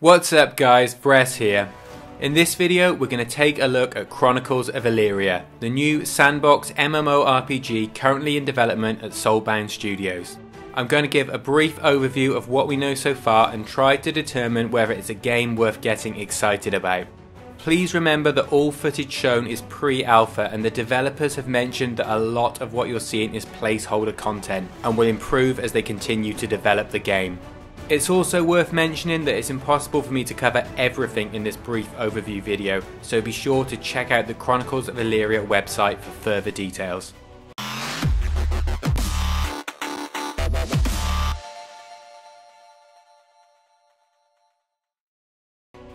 What's up guys, Vress here. In this video we're going to take a look at Chronicles of Elyria, the new sandbox MMORPG currently in development at Soulbound Studios. I'm going to give a brief overview of what we know so far and try to determine whether it's a game worth getting excited about. Please remember that all footage shown is pre-alpha and the developers have mentioned that a lot of what you're seeing is placeholder content and will improve as they continue to develop the game. It's also worth mentioning that it's impossible for me to cover everything in this brief overview video, so be sure to check out the Chronicles of Elyria website for further details.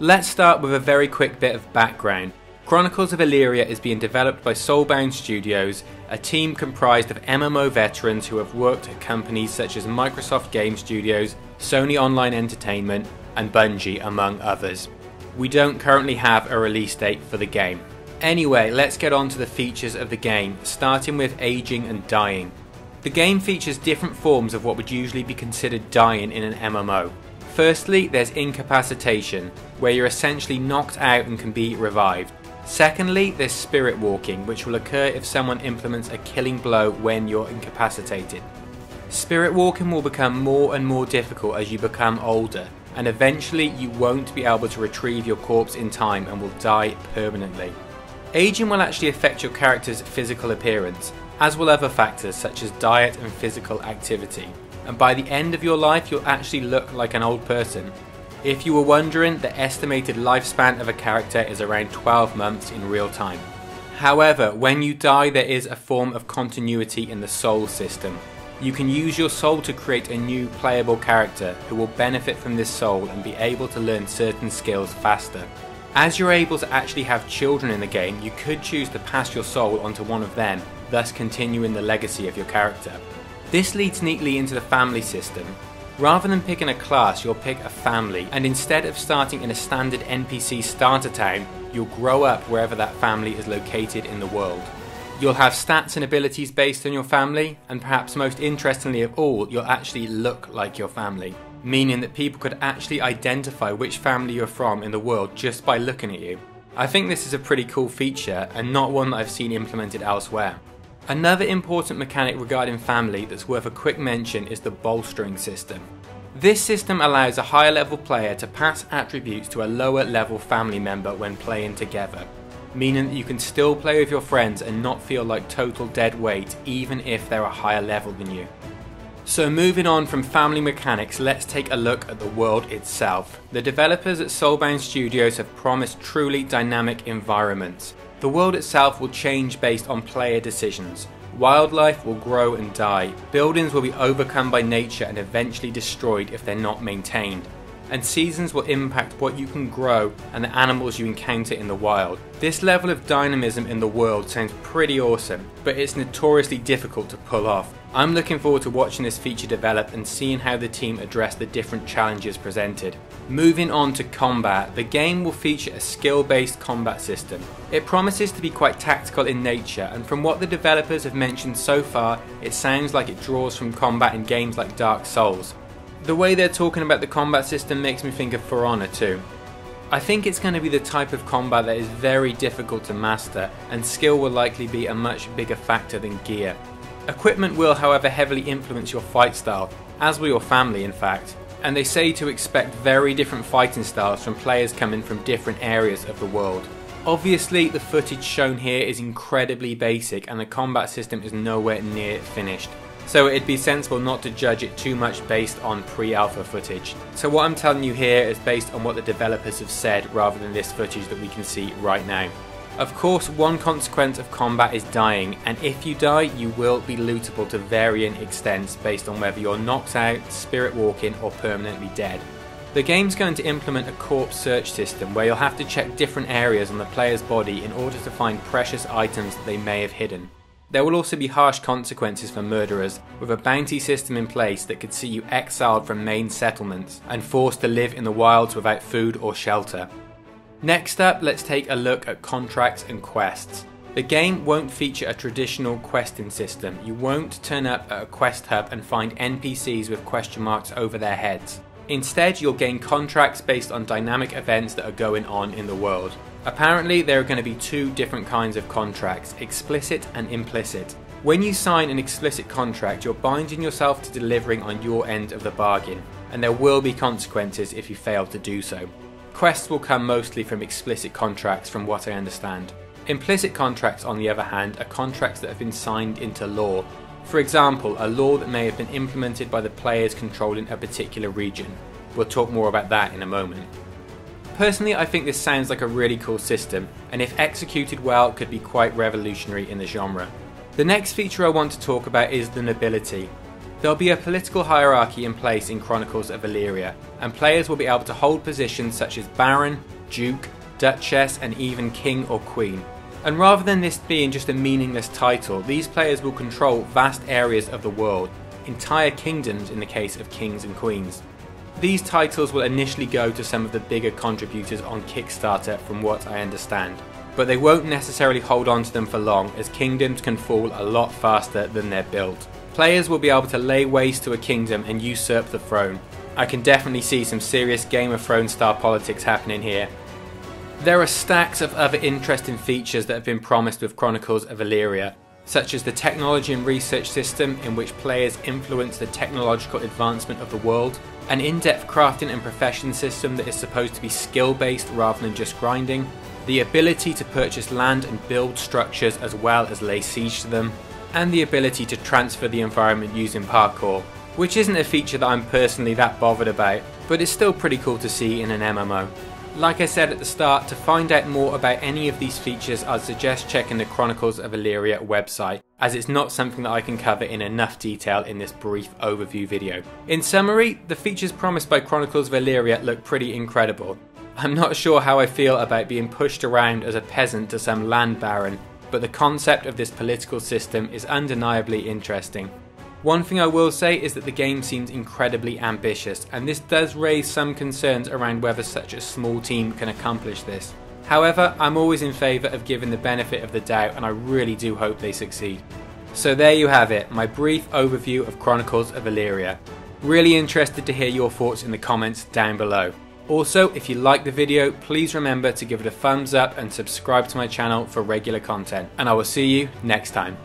Let's start with a very quick bit of background. Chronicles of Elyria is being developed by Soulbound Studios, a team comprised of MMO veterans who have worked at companies such as Microsoft Game Studios, Sony Online Entertainment and Bungie, among others. We don't currently have a release date for the game. Anyway, let's get on to the features of the game, starting with aging and dying. The game features different forms of what would usually be considered dying in an MMO. Firstly, there's incapacitation, where you're essentially knocked out and can be revived. Secondly, there's spirit walking, which will occur if someone implements a killing blow when you're incapacitated. Spirit walking will become more and more difficult as you become older, and eventually you won't be able to retrieve your corpse in time and will die permanently. Aging will actually affect your character's physical appearance, as will other factors such as diet and physical activity, and by the end of your life you'll actually look like an old person. If you were wondering, the estimated lifespan of a character is around 12 months in real time. However, when you die there is a form of continuity in the soul system. You can use your soul to create a new playable character who will benefit from this soul and be able to learn certain skills faster. As you're able to actually have children in the game, you could choose to pass your soul onto one of them, thus continuing the legacy of your character. This leads neatly into the family system. Rather than picking a class, you'll pick a family, and instead of starting in a standard NPC starter town, you'll grow up wherever that family is located in the world. You'll have stats and abilities based on your family, and perhaps most interestingly of all, you'll actually look like your family, meaning that people could actually identify which family you're from in the world just by looking at you. I think this is a pretty cool feature, and not one that I've seen implemented elsewhere. Another important mechanic regarding family that's worth a quick mention is the Bolstering System. This system allows a higher level player to pass attributes to a lower level family member when playing together, meaning that you can still play with your friends and not feel like total dead weight even if they're a higher level than you. So moving on from family mechanics, let's take a look at the world itself. The developers at Soulbound Studios have promised truly dynamic environments. The world itself will change based on player decisions. Wildlife will grow and die. Buildings will be overcome by nature and eventually destroyed if they're not maintained. And seasons will impact what you can grow and the animals you encounter in the wild. This level of dynamism in the world sounds pretty awesome, but it's notoriously difficult to pull off. I'm looking forward to watching this feature develop and seeing how the team address the different challenges presented. Moving on to combat, the game will feature a skill-based combat system. It promises to be quite tactical in nature, and from what the developers have mentioned so far, it sounds like it draws from combat in games like Dark Souls. The way they're talking about the combat system makes me think of For Honor too. I think it's going to be the type of combat that is very difficult to master, and skill will likely be a much bigger factor than gear. Equipment will, however, heavily influence your fight style, as will your family in fact, and they say to expect very different fighting styles from players coming from different areas of the world. Obviously, the footage shown here is incredibly basic and the combat system is nowhere near finished, so it'd be sensible not to judge it too much based on pre-alpha footage. So what I'm telling you here is based on what the developers have said rather than this footage that we can see right now. Of course, one consequence of combat is dying, and if you die you will be lootable to varying extents based on whether you're knocked out, spirit walking or permanently dead. The game's going to implement a corpse search system where you'll have to check different areas on the player's body in order to find precious items that they may have hidden. There will also be harsh consequences for murderers, with a bounty system in place that could see you exiled from main settlements and forced to live in the wilds without food or shelter. Next up, let's take a look at contracts and quests. The game won't feature a traditional questing system. You won't turn up at a quest hub and find NPCs with question marks over their heads. Instead, you'll gain contracts based on dynamic events that are going on in the world. Apparently, there are going to be two different kinds of contracts, explicit and implicit. When you sign an explicit contract, you're binding yourself to delivering on your end of the bargain, and there will be consequences if you fail to do so. Quests will come mostly from explicit contracts from what I understand. Implicit contracts, on the other hand, are contracts that have been signed into law. For example, a law that may have been implemented by the players controlling a particular region. We'll talk more about that in a moment. Personally, I think this sounds like a really cool system, and if executed well, could be quite revolutionary in the genre. The next feature I want to talk about is the Nobility. There'll be a political hierarchy in place in Chronicles of Elyria, and players will be able to hold positions such as Baron, Duke, Duchess, and even King or Queen. And rather than this being just a meaningless title, these players will control vast areas of the world, entire kingdoms in the case of kings and queens. These titles will initially go to some of the bigger contributors on Kickstarter from what I understand, but they won't necessarily hold on to them for long, as kingdoms can fall a lot faster than they're built. Players will be able to lay waste to a kingdom and usurp the throne. I can definitely see some serious Game of Thrones style politics happening here. There are stacks of other interesting features that have been promised with Chronicles of Elyria, such as the technology and research system in which players influence the technological advancement of the world, an in-depth crafting and profession system that is supposed to be skill-based rather than just grinding, the ability to purchase land and build structures as well as lay siege to them, and the ability to transfer the environment using parkour, which isn't a feature that I'm personally that bothered about, but it's still pretty cool to see in an MMO. Like I said at the start, to find out more about any of these features, I'd suggest checking the Chronicles of Elyria website, as it's not something that I can cover in enough detail in this brief overview video. In summary, the features promised by Chronicles of Elyria look pretty incredible. I'm not sure how I feel about being pushed around as a peasant to some land baron, but the concept of this political system is undeniably interesting. One thing I will say is that the game seems incredibly ambitious, and this does raise some concerns around whether such a small team can accomplish this. However, I'm always in favour of giving the benefit of the doubt, and I really do hope they succeed. So there you have it, my brief overview of Chronicles of Elyria. Really interested to hear your thoughts in the comments down below. Also, if you liked the video, please remember to give it a thumbs up and subscribe to my channel for regular content, and I will see you next time.